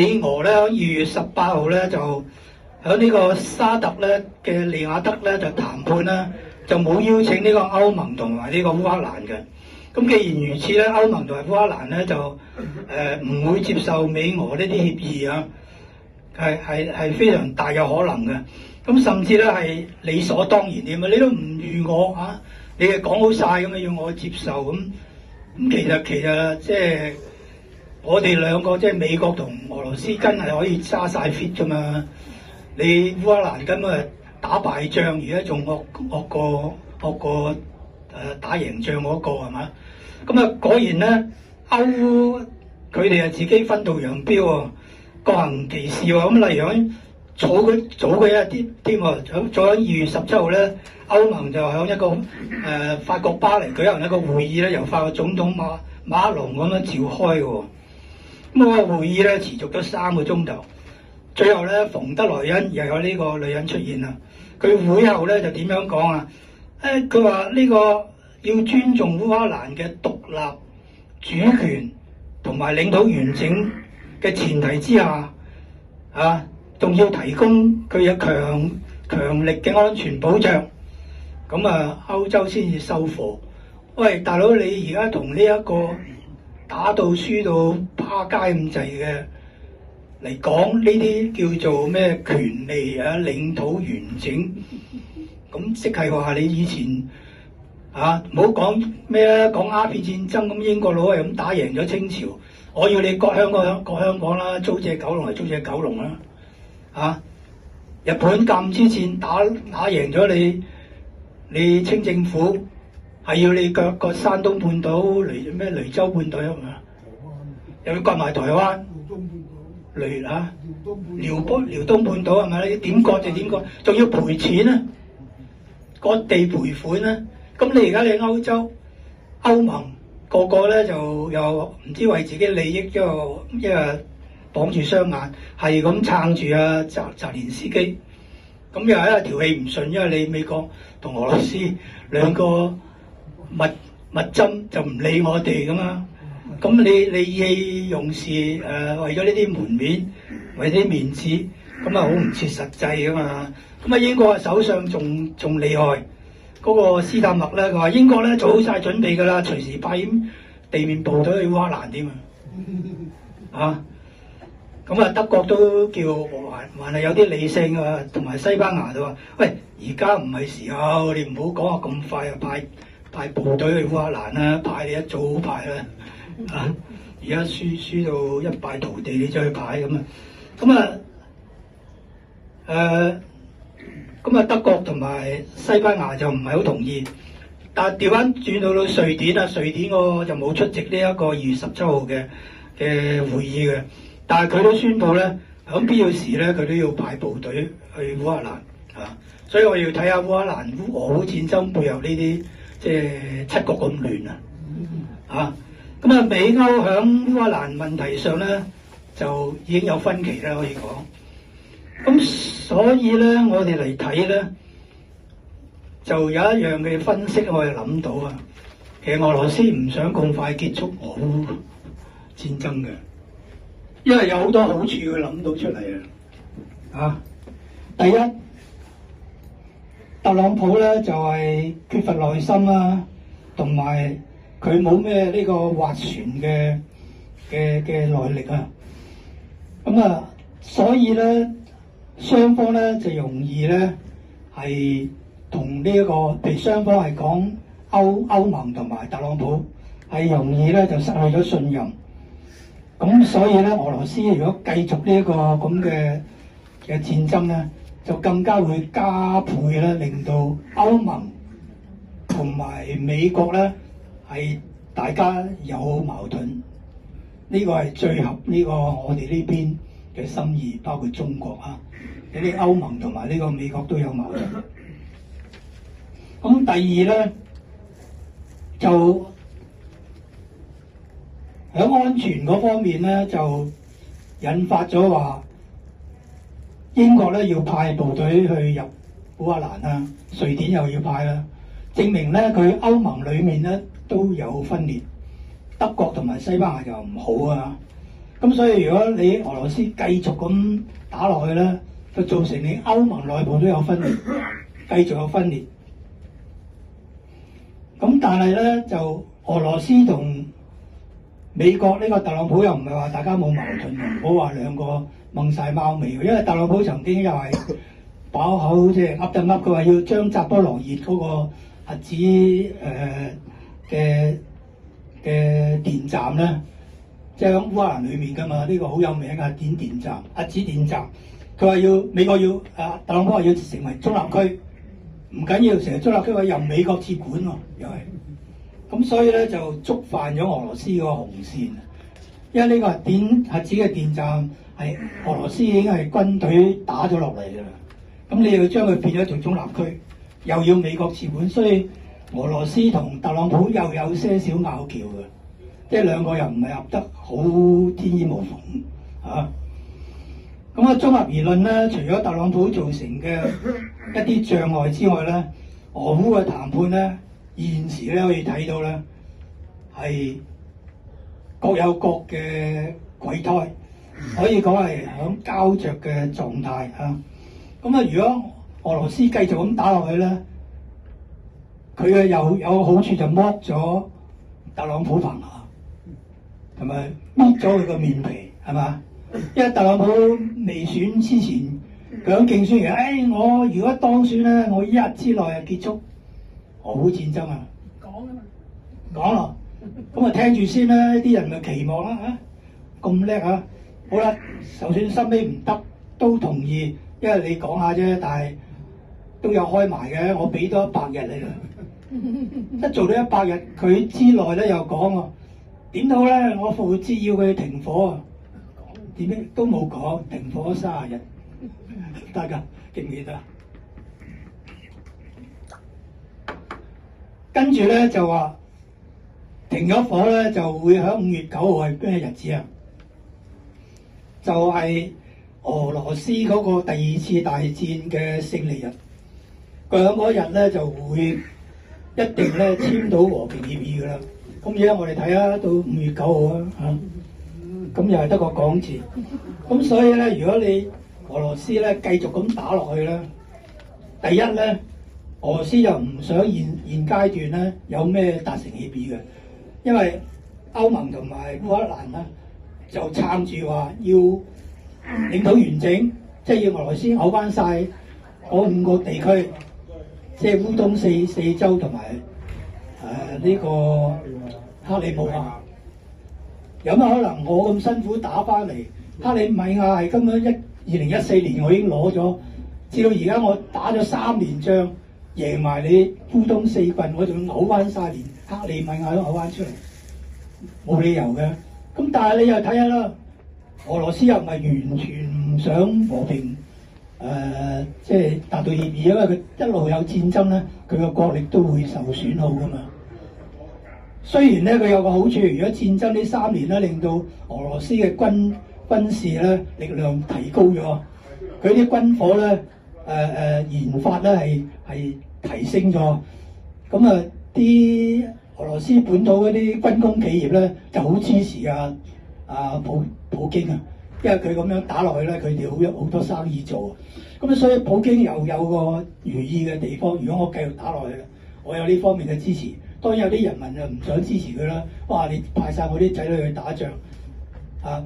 美俄咧2月18號咧就喺呢個沙特咧嘅利雅得咧就談判啦，就冇邀請呢個歐盟同埋呢個烏克蘭嘅。咁既然如此咧，歐盟同埋烏克蘭咧就唔會接受美俄呢啲協議啊，係非常大有可能嘅。咁甚至咧係理所當然添啊！你都唔預我啊，你係講好晒咁啊，要我接受咁。其實即係我哋兩個即係美國同俄羅斯真係可以揸晒 fit 噶嘛？你烏克蘭根本係打敗仗，而家仲惡過打贏仗嗰個係嘛？咁啊果然咧，歐佢哋係自己分道揚鑣喎，各行其事喎。咁例如喺早嘅一啲添喎，早喺2月17號咧，歐盟就喺一個法國巴黎舉行一個會議咧，由法國總統馬克龍咁樣召開嘅喎。咁個會議咧持續咗3個鐘頭，最後咧馮德萊恩又有呢個女人出現啦。佢會後咧就點樣講啊？佢話呢個要尊重烏克蘭嘅獨立主權同埋領土完整嘅前提之下，啊，仲要提供佢嘅強力嘅安全保障，咁啊歐洲先至收貨。喂，大佬，你而家同呢一個打到輸到趴街咁滯嘅嚟講，呢啲叫做咩權利啊、領土完整，咁即係話你以前啊，唔好講咩啦，講鴉片戰爭咁，英國佬係咁打贏咗清朝，我要你割香港啦，租借九龍係租借九龍啦，啊！日本甲午之戰打贏咗你清政府，係要你割山東半島、雷州半島係嘛？又要割埋台灣、遼東半島係咪？你點割就點割，仲要賠錢啊！割地賠款啊！咁你而家你歐洲歐盟個個咧就又唔知為自己利益一個綁住雙眼，係咁撐住啊澤連斯基。咁又係條氣唔順，因為你美國同俄羅斯兩個密針就唔理我哋噶嘛。咁你意氣用事為咗呢啲門面，為啲面子，咁啊好唔切實際噶嘛。咁啊英國嘅首相仲厲害。嗰個斯坦默咧，佢話英國咧做好晒準備㗎啦，隨時派地面部隊去烏克蘭添啊！咁啊德國都叫還係有啲理性啊，同埋西班牙就話：喂，而家唔係時候，你唔好講話咁快啊派部隊去烏克蘭啦，派你一早派啦啊！而家輸到一敗塗地，你再去派咁啊！咁啊，德國同埋西班牙就唔係好同意，但係調翻轉到瑞典啊，瑞典個就冇出席呢一個2月17號嘅會議嘅，但係佢都宣布咧，喺必要時咧，佢都要派部隊去烏克蘭啊，所以我要睇下烏克蘭俄烏戰爭背後呢啲即係七國咁亂啊，咁啊美歐喺烏克蘭問題上咧就已經有分歧啦，可以講。咁所以咧，我哋嚟睇咧，就有一樣嘅分析，我哋諗到啊。其實俄羅斯唔想咁快結束俄烏戰爭嘅，因為有好多好處佢諗到出嚟啊。第一，特朗普咧就係缺乏耐心啦，同埋佢冇咩呢個斡旋嘅耐力啊。咁啊，所以咧。雙方咧就容易咧係同呢一個，譬如雙方係講歐盟同埋特朗普係容易咧就失去咗信任。咁所以咧，俄羅斯如果繼續呢一個咁嘅戰爭咧，就更加會加倍咧令到歐盟同埋美國咧係大家有矛盾。呢個係最合呢個我哋呢邊嘅心意，包括中國啊。呢啲歐盟同埋呢個美國都有矛盾。咁第二咧，就喺安全嗰方面咧，就引發咗話英國咧要派部隊去入烏克蘭啦，瑞典又要派啦，證明咧佢歐盟裡面咧都有分裂。德國同埋西班牙就唔好啊。咁所以如果你俄羅斯繼續咁打落去咧，就造成你歐盟內部都有分裂，繼續有分裂。咁但係咧就俄羅斯同美國呢個特朗普又唔係話大家冇矛盾嘅，冇話兩個掹晒貓尾嘅，因為特朗普曾經又係把口即係噏得噏，佢話要將扎波羅熱嗰個核子嘅電站咧，即係喺烏克蘭裏面㗎嘛，呢個好有名嘅電站、核子電站。佢話要美國要特朗普話要成為中立區，唔緊要成為中立區，話由美國接管喎，又係。咁所以咧就觸犯咗俄羅斯個紅線，因為呢個核子嘅電站係俄羅斯已經係軍隊打咗落嚟㗎啦。咁你要將佢變咗做中立區，又要美國接管，所以俄羅斯同特朗普又有些少拗撬嘅，即係兩個又唔係合得好天衣無縫嚇。咁綜合而論咧，除咗特朗普造成嘅一啲障礙之外咧，俄烏嘅談判咧，現時咧可以睇到咧係各有各嘅鬼胎，可以講係響膠着嘅狀態嚇。咁啊，如果俄羅斯繼續咁打落去咧，佢嘅有好處就剝咗特朗普棚牙，同埋剝咗佢個面皮，係嘛？因為特朗普未選之前，佢喺競選嘅，我如果當選咧，我一日之內就結束俄烏戰爭啊！講咯，咁啊聽住先啦，啲人咪期望啦嚇，咁叻嚇，好啦，就算收尾唔得都同意，因為你講下啫，但係都有開埋嘅，我俾多100日你啦，一做到100日，佢之內咧又講喎，點到咧，我復活節要佢停火啊！點樣都冇講停火30日，大家記唔記得？跟住咧就話停咗火咧，就會喺5月9號係咩日子啊？就係俄羅斯嗰個第2次大戰嘅勝利日。佢喺嗰日咧就會一定咧簽到和平協議㗎啦。咁而家我哋睇下到5月9號啊嚇。咁又係得個講字，咁所以咧，如果你俄羅斯咧繼續咁打落去咧，第一咧，俄羅斯又唔想現階段咧有咩達成協議嘅，因為歐盟同埋烏克蘭咧就撐住話要領土完整，即係要俄羅斯嘔翻晒嗰5個地區，即係烏東四州同埋呢個克里姆亞。有乜可能我咁辛苦打翻嚟？克里米亞係根本2014年我已經攞咗，至到而家我打咗3年仗，贏埋你烏東4郡，我仲要嘔翻晒連克里米亞都嘔翻出嚟，冇理由嘅。咁但係你又睇下啦，俄羅斯又唔係完全唔想和平，即係達到協議，因為佢一路有戰爭咧，佢個國力都會受損耗噶嘛。雖然咧佢有個好處，如果戰爭呢3年咧令到俄羅斯嘅軍事咧力量提高咗，佢啲軍火咧研發咧係提升咗，咁啊啲俄羅斯本土嗰啲軍工企業咧就好支持普京啊，因為佢咁樣打落去咧，佢哋好多生意做，咁所以普京又有個如意嘅地方，如果我繼續打落去，我有呢方面嘅支持。當然有啲人民就唔想支持佢啦，哇！你派晒我啲仔女去打仗，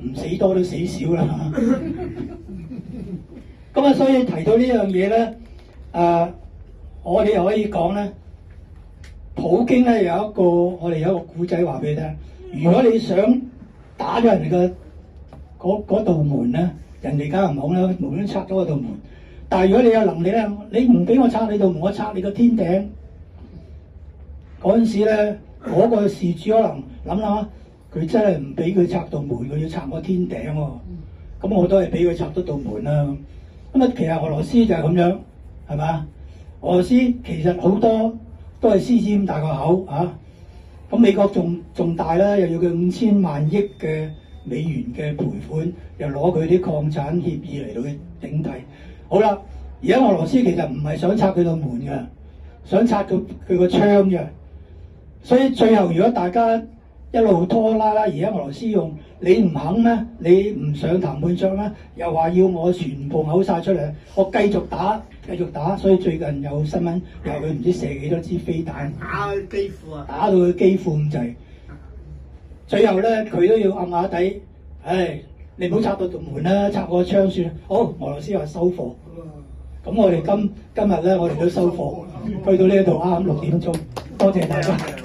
唔死多都死少啦。咁所以提到呢樣嘢咧，我哋又可以講咧，普京咧我哋有一個古仔話俾你聽。如果你想打咗人哋嘅嗰道門咧，人哋梗係唔好啦，無端拆咗嗰道門。但係如果你有能力咧，你唔俾我拆你道門，我拆你個天頂。嗰陣時咧，嗰個事主可能諗下，佢真係唔俾佢拆道門，佢要拆我天頂喎。咁我都係俾佢拆咗道門啦。咁其實俄羅斯就係咁樣，係嘛？俄羅斯其實好多都係獅子咁大個口啊。咁美國仲大啦，又要佢5000萬億嘅美元嘅賠款，又攞佢啲礦產協議嚟到去頂替。好啦，而家俄羅斯其實唔係想拆佢道門嘅，想拆佢個窗嘅。所以最後如果大家一路拖拉拉。而家俄羅斯用你唔肯咩？你唔上談判桌咩？又話要我全部嘔晒出嚟，我繼續打，繼續打。所以最近有新聞又佢唔知射幾多支飛彈，打佢基輔啊！打到佢基輔咁滯。最後咧，佢都要暗下底，唉，你唔好拆到道門啦，拆我個窗算啦。好，俄羅斯話收貨。咁我哋今日咧，我哋都收貨，去到呢一度啱6點鐘，多謝大家。